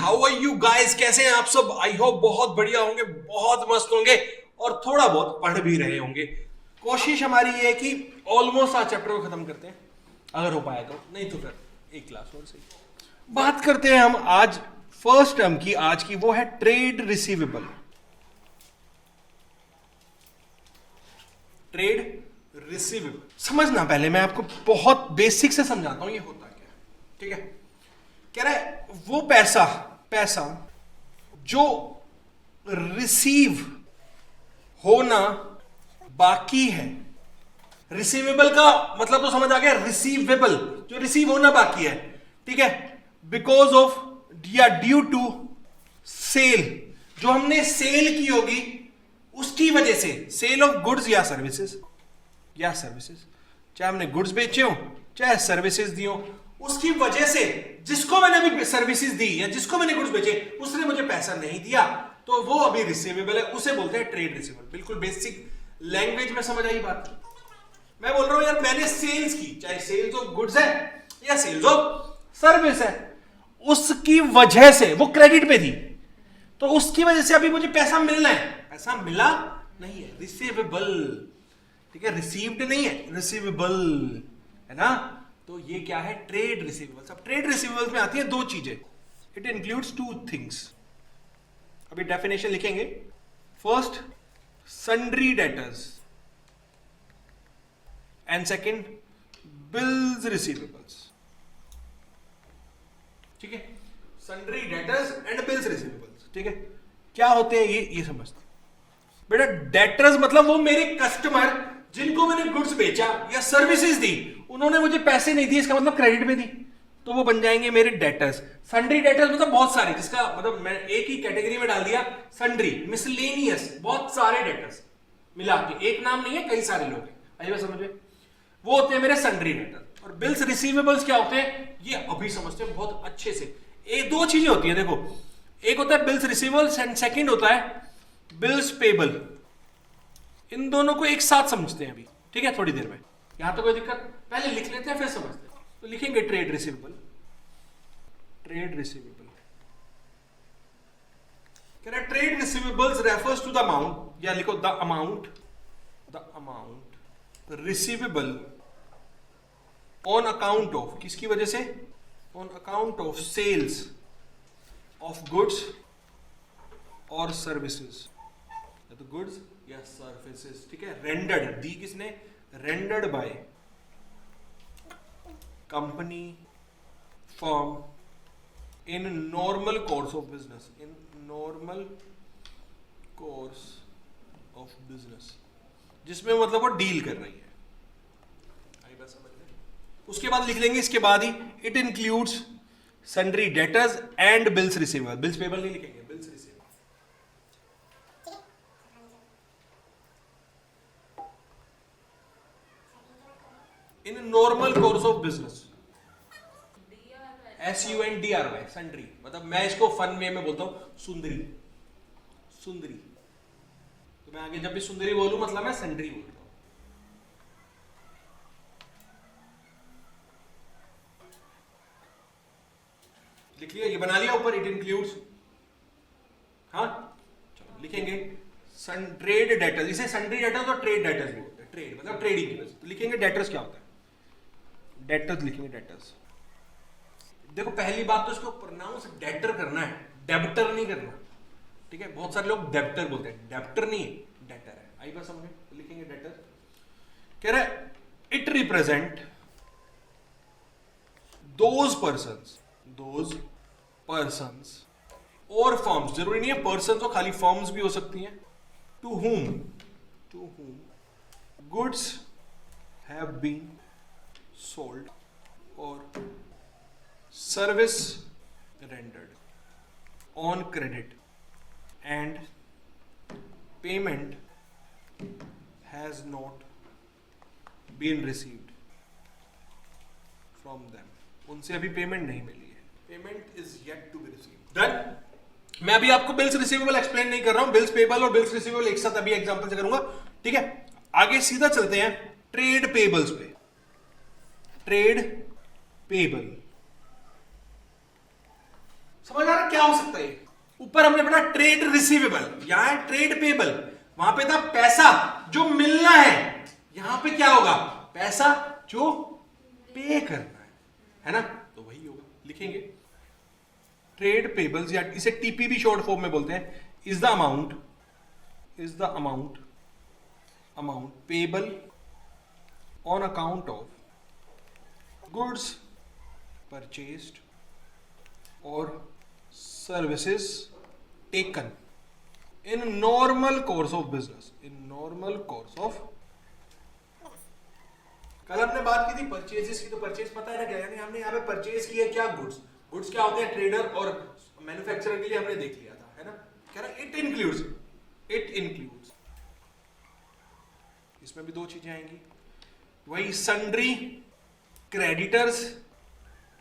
How are you guys, कैसे हैं आप सब? आई होप बहुत बढ़िया होंगे, बहुत मस्त होंगे और थोड़ा बहुत पढ़ भी रहे होंगे। कोशिश हमारी ये है कि ऑलमोस्ट आज चैप्टर को खत्म करते हैं, अगर हो पाए तो, नहीं तो फिर एक क्लास और सही। बात करते हैं हम आज फर्स्ट टर्म की, आज की वो है ट्रेड रिसीवेबल। ट्रेड रिसीवेबल समझना, पहले मैं आपको बहुत बेसिक से समझाता हूं ये होता क्या है। ठीक है, कह रहा है वो पैसा जो रिसीव होना बाकी है। रिसीवेबल का मतलब तो समझ आ गया, रिसीवेबल जो रिसीव होना बाकी है। ठीक है, बिकॉज ऑफ या ड्यू टू सेल, जो हमने सेल की होगी उसकी वजह से, सेल ऑफ गुड्स या सर्विसेज चाहे हमने गुड्स बेचे हो चाहे सर्विसेज दी हो, उसकी वजह से जिसको मैंने अभी सर्विसेज दी या जिसको मैंने गुड्स बेचे उसने मुझे पैसा नहीं दिया, तो वो अभी रिसीवेबल है, उसे बोलते हैं ट्रेड रिसीवेबल। बिल्कुल बेसिक लैंग्वेज में समझ आई बात। मैं बोल रहा हूं यार मैंने सेल्स की, चाहे सेल्स ऑफ गुड्स है या सेल्स ऑफ सर्विस है, उसकी वजह से वो क्रेडिट पे थी, तो उसकी वजह से अभी मुझे पैसा मिलना है, पैसा मिला नहीं है, रिसीवेबल। ठीक है, रिसीव्ड नहीं है, रिसीवेबल है ना। तो ये क्या है? Trade receivables. अब ट्रेड रिसीवेबल्स में आती है दो चीजें, इट इंक्लूड्स टू थिंग्स। अभी डेफिनेशन लिखेंगे। First, sundry debtors and second, bills receivables. ठीक है, sundry debtors and bills receivables. ठीक है, क्या होते हैं ये समझते हैं बेटा। डेटर्स मतलब वो मेरे कस्टमर जिनको मैंने गुड्स बेचा या सर्विसेज दी, उन्होंने मुझे पैसे नहीं दिए, इसका मतलब क्रेडिट पे दी, तो वो बन जाएंगे मेरे डेटर्स। सन्ड्री डेटर्स मतलब बहुत सारे, जिसका मतलब मैं एक ही कैटेगरी में डाल दिया सन्ड्री, मिसलेनियस, बहुत सारे डेटर्स मिला के, एक नाम नहीं है, कई सारे लोग हैं। आइए बात समझ में, वो होते हैं मेरे सन्ड्री डेटर्स। और बिल्स रिसीवेबल्स क्या होते हैं ये अभी समझते हैं बहुत अच्छे से। ये दो चीजें होती है, देखो, एक होता है बिल्स रिसीवेबल्स एंड सेकंड होता है बिल्स पेबल। इन दोनों को एक साथ समझते हैं अभी, ठीक है, थोड़ी देर में। यहां तो कोई दिक्कत, पहले लिख लेते हैं फिर समझते हैं। तो लिखेंगे ट्रेड रिसीवेबल। ट्रेड रिसीवेबल कह रहा है trade receivables refers to the amount, या लिखो the amount receivable on account of, किसकी वजह से? On account of sales of goods और सर्विसेज, या तो गुड्स या सर्विसेज। ठीक है, रेंडर्ड, दी किसने? Rendered by company, firm in normal course of business, in normal course of business, जिसमें मतलब वो डील कर रही है। आई बात समझ में? उसके बाद लिख लेंगे इसके बाद ही, it includes sundry debtors and bills receivable. Bills payable नहीं लिखेंगे, bills receivable. In normal course of business, SUNDRY, sundry, मतलब मैं इसको फन वे में बोलता हूं सुंदरी। तो मैं आगे जब भी सुंदरी बोलूं मतलब मैं सन्ड्री बोलता हूं। लिख लिया, ये बना लिया ऊपर, इट इंक्लूड्स। हाँ चलो लिखेंगे ट्रेड डेटर्स, इसे सन्ड्री डेटर्स और ट्रेड डेटर्स भी बोलते हैं। ट्रेड मतलब ट्रेडिंग की वजह, तो लिखेंगे डेटर्स क्या होता है? डेटर्स लिखेंगे, डेटर्स। देखो पहली बात तो इसको प्रोनाउंस डेटर करना है, डेब्टर नहीं करना। ठीक है, बहुत सारे लोग डेब्टर बोलते हैं, डेब्टर नहीं है, डेटर है। आई बात समझ में? तो लिखेंगे डेटर। कह रहा है इट रिप्रेजेंट दोज पर्सन्स और फर्म्स, जरूरी नहीं है पर्सन्स हो, खाली फर्म्स भी हो सकती हैं, to whom goods have been sold or service rendered on credit and payment has not been received from them, उनसे अभी पेमेंट नहीं मिली है, payment is yet to be received. Done. मैं अभी आपको बिल्स रिसीवेबल एक्सप्लेन नहीं कर रहा हूं, बिल्स पेबल और बिल्स रिसीवेबल एक साथ अभी एग्जांपल से करूंगा। ठीक है, आगे सीधा चलते हैं ट्रेड पेबल्स पे। ट्रेड पेबल समझ आ रहा क्या हो सकता है? ऊपर हमने पढ़ा ट्रेड रिसीवेबल, यहां है ट्रेड पेबल, वहां पे था पैसा जो मिलना है, यहां पे क्या होगा? पैसा जो पे करना है ना? तो वही होगा, लिखेंगे ट्रेड पेबल्स, या इसे टीपी भी शॉर्ट फॉर्म में बोलते हैं, is the amount payable on account of goods purchased और services taken in normal course of business, कल हमने बात की थी परचेजेस की, तो परचेज पता है ना क्या, यानी हमने यहाँ पे परचेज किया क्या? गुड्स क्या होते हैं? ट्रेडर और मैन्युफैक्चरर के लिए हमने देख लिया था, है ना? कह रहा इट इंक्लूड्स, इसमें भी दो चीजें आएंगी, वही sundry creditors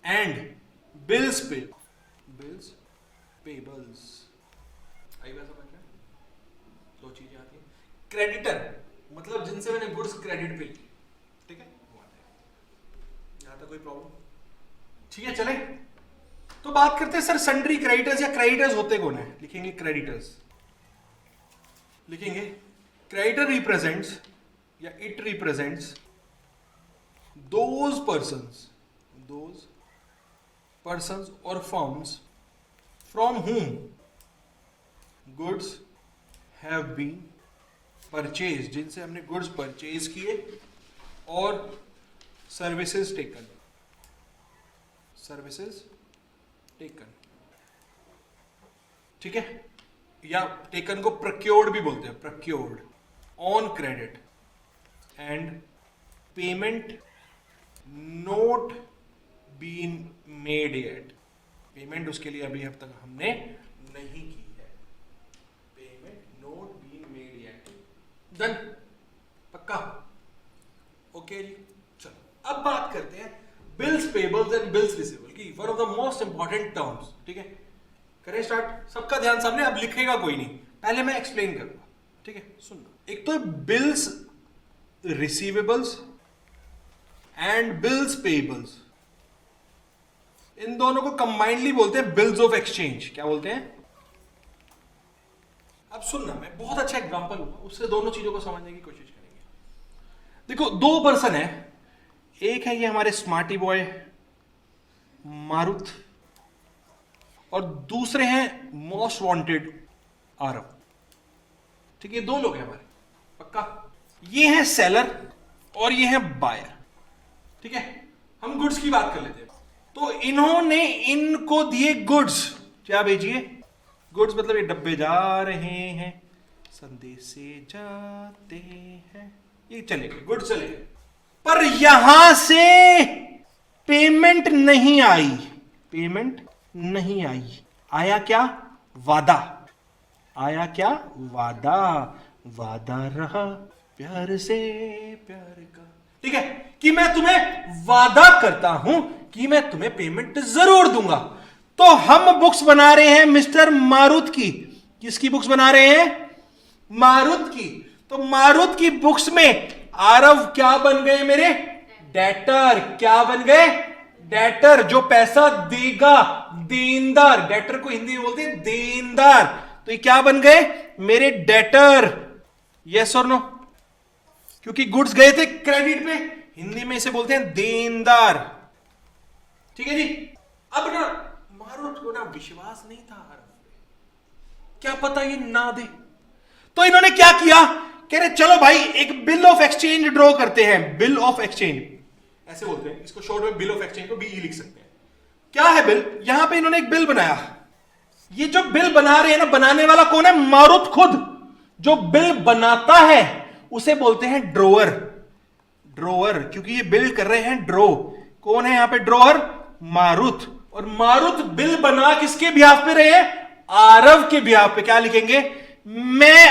and bills payables. आई बात समझ में? दो चीजें आती हैं। क्रेडिटर मतलब जिनसे मैंने गुड्स क्रेडिट पे ली, ठीक है, वो आते हैं। यहां तक कोई प्रॉब्लम? ठीक है, चले तो बात करते हैं सर सन्ड्री क्रेडिटर्स, या क्रेडिटर्स होते कौन है? लिखेंगे क्रेडिटर रिप्रेजेंट्स, या it represents those persons or firms from whom goods have been purchased, जिनसे हमने गुड्स परचेज किए, और सर्विसेज टेकन, ठीक है, या टेकन को प्रक्योर्ड भी बोलते हैं, procured on credit and payment not been made yet, payment उसके लिए अभी अब तक हमने नहीं की है, payment not been made yet, done, पक्का? ओके जी, चलो अब बात करते हैं bills payables and bills receivable की, one of the most important terms, ठीक है? करें स्टार्ट, सबका ध्यान सामने, अब लिखेगा कोई नहीं, पहले मैं एक्सप्लेन करूंगा, ठीक है? सुनना, एक तो bills receivables and bills payables, इन दोनों को कंबाइंडली बोलते हैं बिल्स ऑफ एक्सचेंज। क्या बोलते हैं? अब सुनना, मैं बहुत अच्छा एग्जांपल लूंगा, उससे दोनों चीजों को समझने की कोशिश करेंगे। देखो, दो पर्सन है, एक है ये हमारे स्मार्टी बॉय मारुत, और दूसरे हैं मोस्ट वांटेड आरव, ठीक है? दो लोग हैं हमारे, पक्का? ये है सेलर और ये है बायर, ठीक है? हम गुड्स की बात कर लेते हैं। तो इन्होंने इनको दिए गुड्स, क्या भेजिए? गुड्स, मतलब ये डब्बे जा रहे हैं, संदेशे जाते हैं, ये चले गए, गुड्स चले गए, पर यहां से पेमेंट नहीं आई, आया क्या? वादा, वादा रहा प्यार से प्यार का, ठीक है, कि मैं तुम्हें वादा करता हूं कि मैं तुम्हें पेमेंट जरूर दूंगा। तो हम बुक्स बना रहे हैं मिस्टर मारुत की, किसकी बुक्स बना रहे हैं? मारुत की। तो मारुत की बुक्स में आरव क्या बन गए मेरे? डेटर। क्या बन गए? डेटर, जो पैसा देगा, देनदार, डेटर को हिंदी में बोलते हैं देनदार, तो ये क्या बन गए? मेरे डेटर। यस और नो? क्योंकि गुड्स गए थे क्रेडिट पे, हिंदी में इसे बोलते हैं देनदार, ठीक है जी। अब ना मारुत को ना विश्वास नहीं था आरव पे, क्या पता ये ना दे, तो इन्होंने क्या किया, कह रहे चलो भाई एक बिल ऑफ एक्सचेंज ड्रॉ करते हैं। बिल ऑफ एक्सचेंज ऐसे बोलते हैं इसको, शॉर्ट में बिल ऑफ एक्सचेंज को बीई लिख सकते हैं। क्या है बिल? यहां पे इन्होंने एक बिल बनाया। ये जो बिल बना रहे हैं ना, बनाने वाला कौन है? मारुत खुद। जो बिल बनाता है उसे बोलते हैं ड्रोअर। ड्रोअर, क्योंकि ये बिल कर रहे हैं ड्रॉ। कौन है यहां पे ड्रोअर? मारुत। और मारुत बिल बना किसके बिहाफ पे रहे हैं? आरव के बिहाफ पे। क्या लिखेंगे? मैं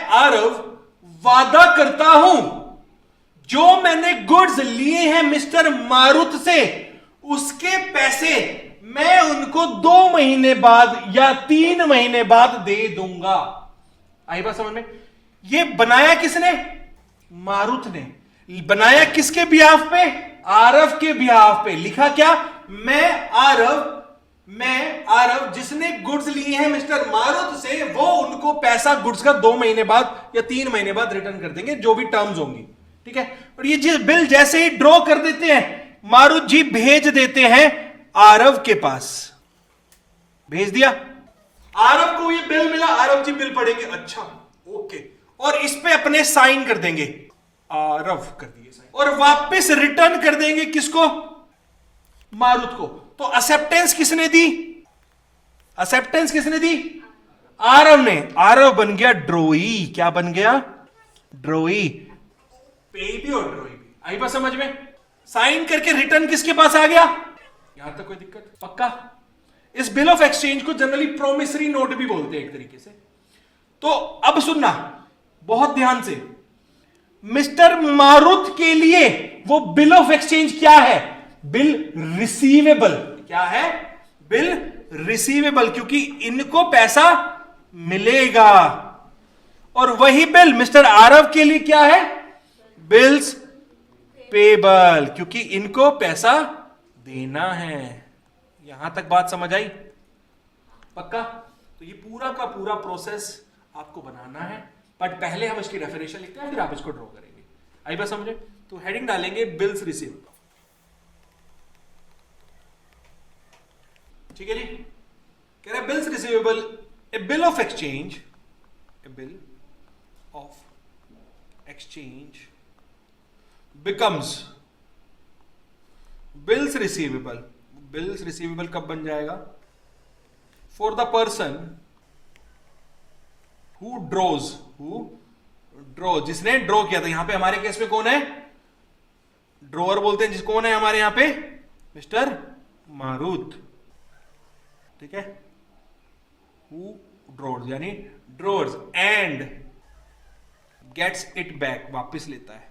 आरव वादा करता हूं, जो मैंने गुड्स लिए हैं मिस्टर मारुत से, उसके पैसे मैं उनको 2 महीने बाद या 3 महीने बाद दे दूंगा। आई बात समझ में? ये बनाया किसने? मारुत ने। बनाया किसके बिहाफ पे? आरव के बिहाफ पे। लिखा क्या? मैं आरव जिसने गुड्स लिए हैं मिस्टर मारुत से, वो उनको पैसा गुड्स का 2 महीने बाद या 3 महीने बाद रिटर्न कर देंगे, जो भी टर्म्स होंगी, ठीक है। और ये जिस बिल जैसे ही ड्रॉ कर देते हैं, मारुत जी भेज देते हैं आरव के पास। भेज दिया, आरव को ये बिल मिला, आरव जी बिल पढ़ेंगे, अच्छा ओके, और इस पे अपने साइन कर देंगे, आरव कर दिए साइन, और वापस रिटर्न कर देंगे किसको, मारुत को। तो एक्सेप्टेंस किसने दी, एक्सेप्टेंस किसने दी, आरव ने। आरव बन गया ड्रोई, क्या बन गया, ड्रोई। पे भी और ड्रोई भी आई बात समझ में। साइन करके रिटर्न किसके पास आ गया, यहां तक कोई दिक्कत, पक्का। इस बिल ऑफ एक्सचेंज को जनरली प्रोमिसरी नोट भी बोलते हैं एक तरीके से। तो अब सुनना बहुत ध्यान से, मिस्टर मारुत के लिए वो बिल ऑफ एक्सचेंज क्या है, बिल रिसीवेबल। क्या है, बिल रिसीवेबल, क्योंकि इनको पैसा मिलेगा। और वही बिल मिस्टर आरव के लिए क्या है, बिल्स पेबल, क्योंकि इनको पैसा देना है। यहां तक बात समझ आई, पक्का। तो ये पूरा का पूरा प्रोसेस आपको बनाना है, बट पहले हम इसकी डेफिनेशन लिखते हैं, फिर आप इसको ड्रॉ करेंगे। आई बात समझे। तो हेडिंग डालेंगे बिल्स रिसीवेबल, ठीक है जी। कह रहे bills receivable, A bill of exchange, A bill of exchange becomes bills receivable. Bills receivable कब बन जाएगा, for the person who draws, जिसने ड्रॉ किया था। यहां पे हमारे केस में कौन है, ड्रॉअर बोलते हैं जिस, कौन है हमारे यहां पे, मिस्टर मारुत, ठीक है। हु ड्रॉज यानी draws, and gets it back, वापिस लेता है।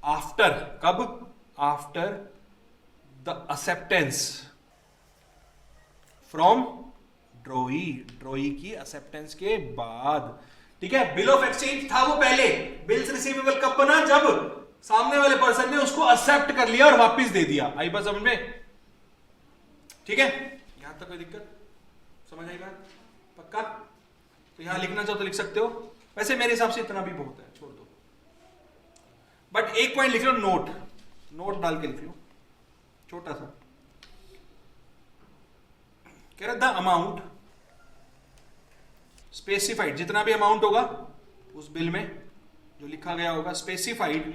आफ्टर, कब, after the acceptance from drawee, drawee की एक्सेप्टेंस के बाद, ठीक है। बिल ऑफ एक्सचेंज था वो पहले, बिल्स रिसीवेबल कब बना, जब सामने वाले पर्सन ने उसको एक्सेप्ट कर लिया और वापस दे दिया। आई बात समझ में, ठीक है। यहां तक कोई दिक्कत, समझ आई बात, पक्का। तो यहां लिखना चाहो तो लिख सकते हो, वैसे मेरे हिसाब से इतना भी बहुत है, छोड़ दो। बट एक पॉइंट लिख लो, नोट, नोट डाल के लिख लो छोटा सा। कह रहा द अमाउंट स्पेसिफाइड, जितना भी अमाउंट होगा उस बिल में जो लिखा गया होगा, specified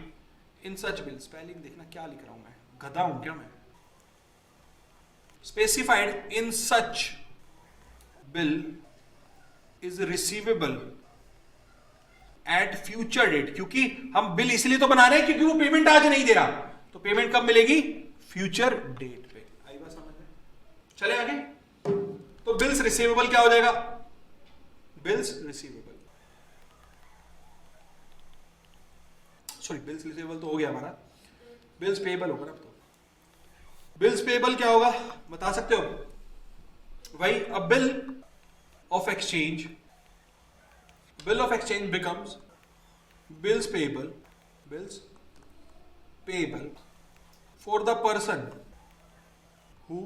in such bill, spelling देखना क्या लिख रहा हूं मैं, गधा हूं क्या मैं। Specified in such bill is receivable at future date, क्योंकि हम बिल इसलिए तो बना रहे हैं क्योंकि वो पेमेंट आज नहीं दे रहा, तो पेमेंट कब मिलेगी, फ्यूचर डेट पे। आई बात समझ में, चले आगे। तो बिल्स रिसीवेबल क्या हो जाएगा, bills receivable, sorry bills receivable तो हो गया हमारा, बिल्स पेएबल होगा ना। अब तो बिल्स पेएबल क्या होगा बता सकते हो, वही अ bill of exchange, bill of exchange becomes bills payable, bills payable for the person who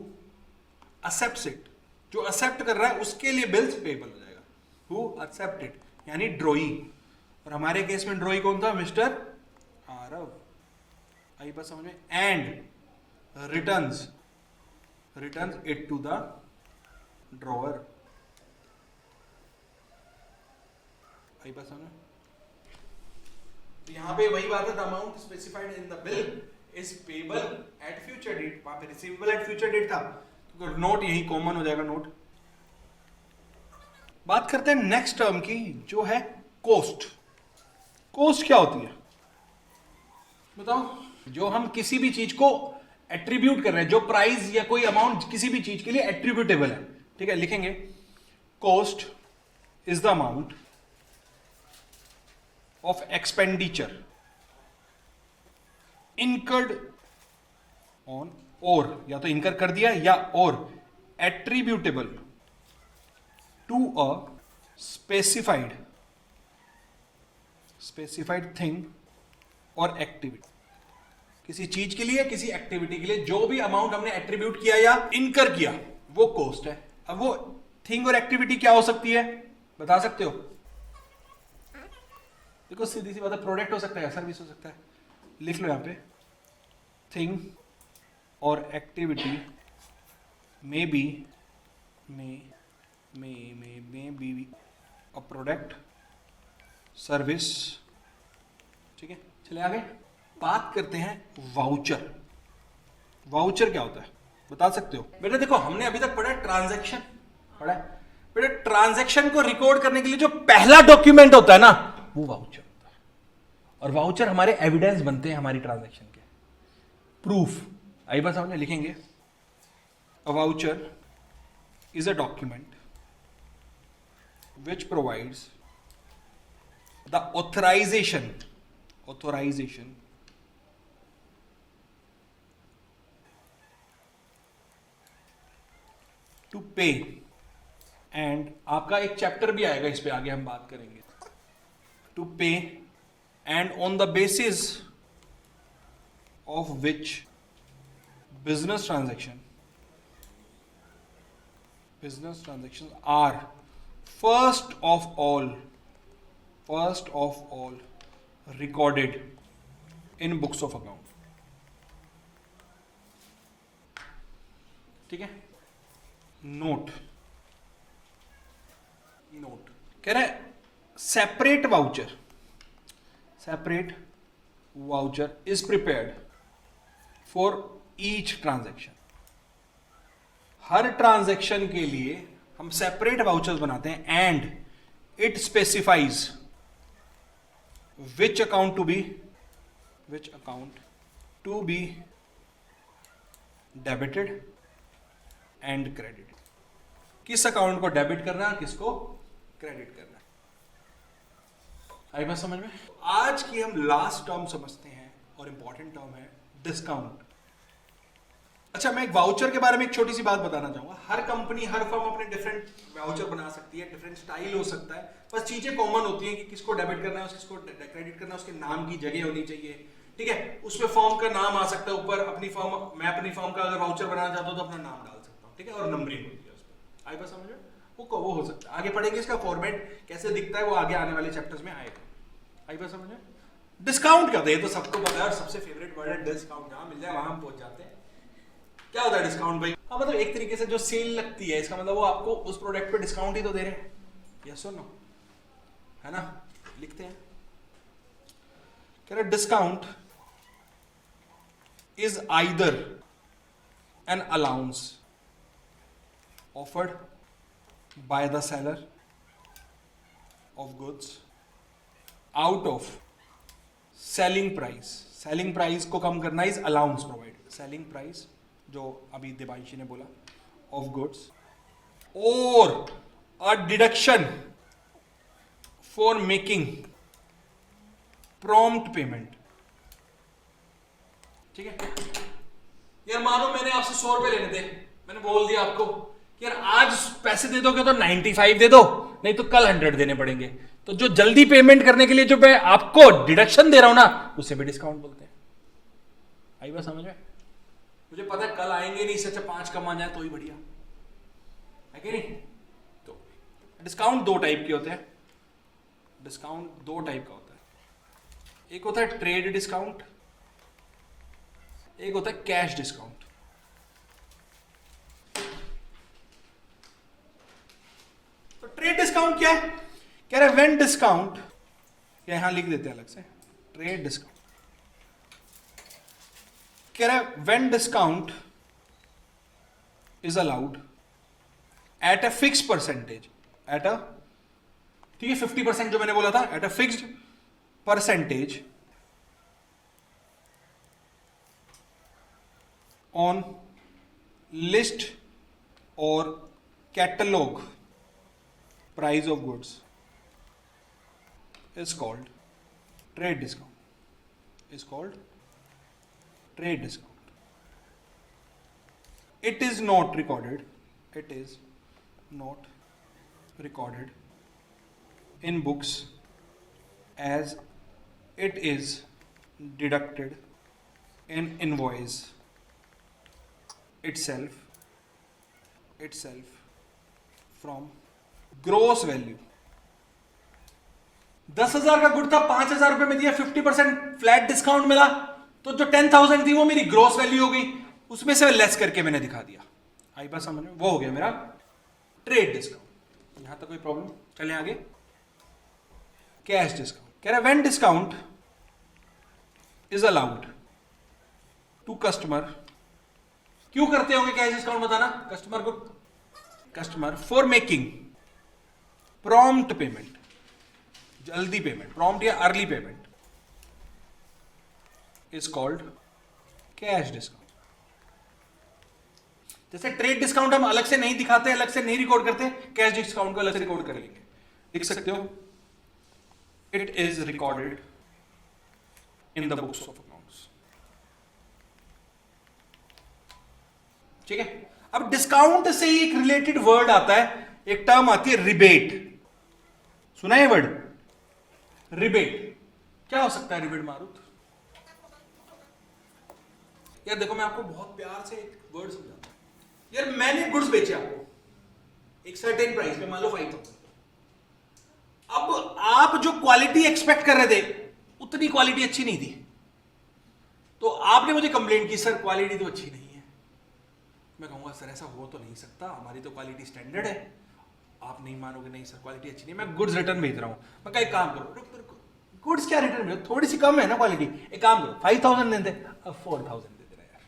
accepts it, जो एक्सेप्ट कर रहा है उसके लिए बिल्स पेएबल हो जाएगा, हु एक्सेप्ट इट यानी ड्रॉई। और हमारे केस में ड्रॉई कौन था, मिस्टर आरव। आई बात समझ में। And returns it to the drawer. आई बात समझ में। तो यहां पे वही बात है, the amount specified in the bill is payable at future date, वहां पे रिसीवेबल एट फ्यूचर डेट था, तो नोट यही कॉमन हो जाएगा, नोट। बात करते हैं नेक्स्ट टर्म की, जो है कोस्ट। कोस्ट क्या होती है बताओ, जो हम किसी भी चीज को एट्रीब्यूट कर रहे हैं, जो प्राइस या कोई अमाउंट किसी भी चीज के लिए एट्रीब्यूटेबल है, ठीक है। लिखेंगे cost is the amount of expenditure incurred on, और या तो इनकर कर दिया या और attributable to a specified thing और एक्टिविटी, किसी चीज के लिए, किसी एक्टिविटी के लिए जो भी अमाउंट हमने एट्रीब्यूट किया या इनकर किया वो कॉस्ट है। अब वो थिंग और एक्टिविटी क्या हो सकती है बता सकते हो? देखो सीधी सी बात है, प्रोडक्ट हो सकता है, सर्विस हो सकता है। लिख लो यहां पे, थिंग और activity may be a product, service. ठीक है, चले आगे बात करते हैं वाउचर। वाउचर क्या होता है बता सकते हो? बेटा देखो हमने अभी तक पढ़ा ट्रांजैक्शन, पढ़ा है बेटा। ट्रांजैक्शन को रिकॉर्ड करने के लिए जो पहला डॉक्यूमेंट होता है ना वो वाउचर होता है, और वाउचर हमारे एविडेंस बनते हैं हमारी ट्रांजैक्शन के, प्रूफ। आई बात समझ में? लिखेंगे अ voucher is a document which provides the authorization to pay, and आपका एक चैप्टर भी आएगा इस पे, आगे हम बात करेंगे, to pay and on the basis of which business transactions are first of all recorded in books of account। ठीक है, नोट कह रहा है separate voucher is prepared for each transaction. हर ट्रांजैक्शन के लिए हम सेपरेट वाउचर्स बनाते हैं, and it specifies which account to be debited and credited. किस अकाउंट को डेबिट करना है, किसको क्रेडिट करना है। आई बात समझ में? आज की हम लास्ट टर्म समझते हैं और इंपॉर्टेंट टर्म है डिस्काउंट। अच्छा, मैं एक वाउचर के बारे में एक छोटी सी बात बताना चाहूंगा। हर कंपनी, हर फर्म अपने डिफरेंट वाउचर बना सकती है, डिफरेंट स्टाइल हो सकता है, बस चीजें कॉमन होती हैं कि किसको डेबिट करना है, किसको क्रेडिट करना है, उसके नाम की जगह होनी चाहिए। ठीक है, उसमें फर्म का नाम आ सकता है ऊपर, अपनी फर्म, मैं अपनी फर्म का अगर वाउचर बनाना चाहता हूं तो अपना नाम डाल सकता हूं। ठीक है, और नंबरिंग होती है उस पर। आई बात समझ में? वो हो सकता है, आगे पढ़ेंगे इसका फॉर्मेट कैसे दिखता है, वो आगे आने वाले चैप्टर्स में आएगा। आई बात समझ में? डिस्काउंट क्या होता है ये तो सबको पता है, और सबसे फेवरेट वर्ड है डिस्काउंट। जहां मिल जाए वहां हम पहुंच जाते हैं। क्या होता है डिस्काउंट भाई? हाँ, मतलब एक तरीके से जो सेल लगती है, इसका मतलब वो आपको उस प्रोडक्ट पे डिस्काउंट ही तो दे रहे हैं। यस और नो, है ना? लिखते हैं, कह रहे discount is either an allowance offered by the seller of goods out of selling price. Selling price को कम करना is allowance provide. Selling price जो अभी देवांशी ने बोला, ऑफ गुड्स, और a deduction for making prompt payment. ठीक है यार, मानो मैंने आपसे 100 रुपए लेने थे, मैंने बोल दिया आपको कि यार आज पैसे दे दोगे तो 95 दे दो, नहीं तो कल 100 देने पड़ेंगे। तो जो जल्दी पेमेंट करने के लिए जो मैं आपको डिडक्शन दे रहा हूं ना, उसे भी डिस्काउंट बोलते हैं। आई बात समझ में? मुझे पता है कल आएंगे नहीं, इससे अच्छा 5 कम आ जाए तो ही बढ़िया है कि नहीं? तो डिस्काउंट दो टाइप के होते हैं। डिस्काउंट दो टाइप का होता है, एक होता है ट्रेड डिस्काउंट, एक होता है कैश डिस्काउंट। तो ट्रेड डिस्काउंट क्या है? कह रहे व्हेन डिस्काउंट, यहां लिख देते हैं अलग से, ट्रेड डिस्काउंट। कह रहा है when discount is allowed at a fix percentage, at a, ठीक है 50% जो मैंने बोला था, at a fixed percentage on list और catalogue price of goods is called trade discount, is called trade discount. It is not recorded in books as it is deducted an invoice itself from gross value. 10,000 का good था, 5,000 रुपए में दिया, 50% flat discount मिला, तो जो 10,000 थी वो मेरी ग्रोस वैल्यू हो गई, उसमें से लेस करके मैंने दिखा दिया। आई बात समझ में? वो हो गया मेरा ट्रेड डिस्काउंट। यहां तक कोई प्रॉब्लम? चले आगे। कैश डिस्काउंट कह रहा है when discount is allowed to customer. क्यों करते होंगे कैश डिस्काउंट बताना customer for making prompt payment, जल्दी पेमेंट, प्रॉम्प्ट या early payment, is called cash discount. जैसे ट्रेड डिस्काउंट हम अलग से नहीं दिखाते, अलग से नहीं रिकॉर्ड करते, कैश डिस्काउंट को अलग से रिकॉर्ड कर लेंगे। लिख सकते हो it is recorded in the books of accounts. ठीक है। अब डिस्काउंट से ही एक रिलेटेड वर्ड आता है, एक टर्म आती है रिबेट। सुना है वर्ड रिबेट? क्या हो सकता है रिबेट मारुत? यार देखो मैं आपको बहुत प्यार से एक वर्ड समझाता हूं। यार मैंने गुड्स बेचे आपको एक सर्टेन प्राइस पे, मान लो 5,000। अब आप जो क्वालिटी एक्सपेक्ट कर रहे थे उतनी क्वालिटी अच्छी नहीं थी, तो आपने मुझे कंप्लेंट की सर क्वालिटी तो अच्छी नहीं है। मैं कहूंगा सर ऐसा हो तो नहीं सकता, हमारी तो क्वालिटी स्टैंडर्ड है। आप नहीं मानोगे, नहीं सर क्वालिटी अच्छी नहीं, मैं गुड्स रिटर्न भेज रहा हूं। मैं कहा एक काम करो, गुड्स क्या रिटर्न भेजो, थोड़ी सी कम है ना क्वालिटी, एक काम करो 5,000 देते, अब 4,000 दे देना यार,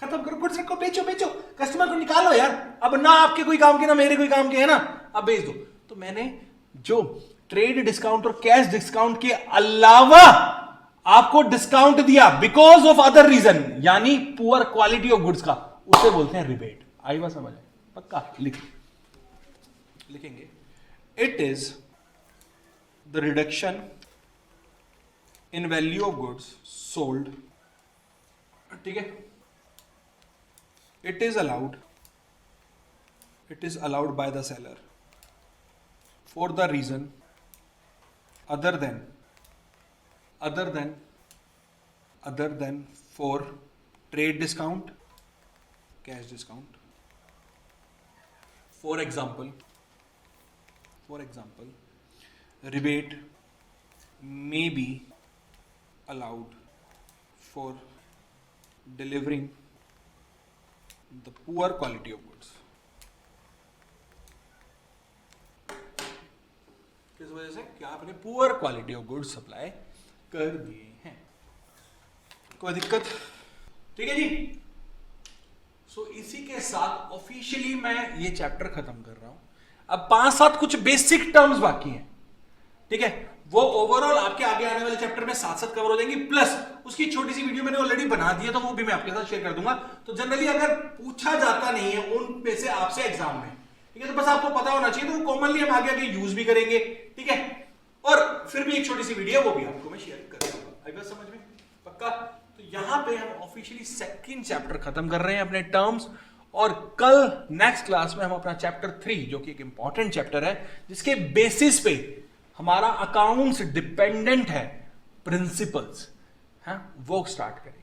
खत्म करो, गुड्स रखो, बेचो, कस्टमर को निकालो यार। अब ना आपके कोई काम के ना मेरे कोई काम के है ना, अब बेच दो। तो मैंने जो ट्रेड डिस्काउंट और कैश डिस्काउंट के अलावा आपको डिस्काउंट दिया बिकॉज ऑफ अदर रीजन, यानी पुअर क्वालिटी ऑफ गुड्स का, उसे बोलते हैं रिबेट। आई बात समझ? पक्का लिखेंगे it is the reduction in value of goods sold. ठीक है। It is allowed by the seller for the reason other than for trade discount, cash discount. For example, rebate may be allowed for delivering the poor quality of goods. किस वजह से? कि आपने poor quality of goods supply कर दिए हैं। कोई दिक्कत? ठीक है जी। सो इसी के साथ ऑफिशियली मैं ये चैप्टर खत्म कर रहा हूं। अब 5-7 कुछ बेसिक टर्म्स बाकी हैं, ठीक है, वो ओवरऑल आपके आगे आने वाले चैप्टर में साथ कवर हो जाएंगी, प्लस उसकी छोटी सी वीडियो मैंने ऑलरेडी बना दी है, तो वो भी मैं आपके साथ शेयर कर दूंगा। तो जनरली अगर पूछा जाता नहीं है उन में से आपसे एग्जाम में, ठीक है, तो बस आपको पता होना चाहिए, तो वो कॉमनली हम आगे यूज भी करेंगे। ठीक है। और फिर भी एक छोटी सी वीडियो वो भी आपको मैं शेयर कर दूंगा। आई बात समझ में? पक्का? तो यहां पे हम ऑफिशियली सेकंड चैप्टर खत्म कर रहे हैं अपने टर्म्स, और कल नेक्स्ट क्लास में हम अपना चैप्टर 3, जो कि एक इंपॉर्टेंट चैप्टर है, जिसके बेसिस पे हमारा अकाउंट्स डिपेंडेंट है, प्रिंसिपल्स, वो स्टार्ट करें।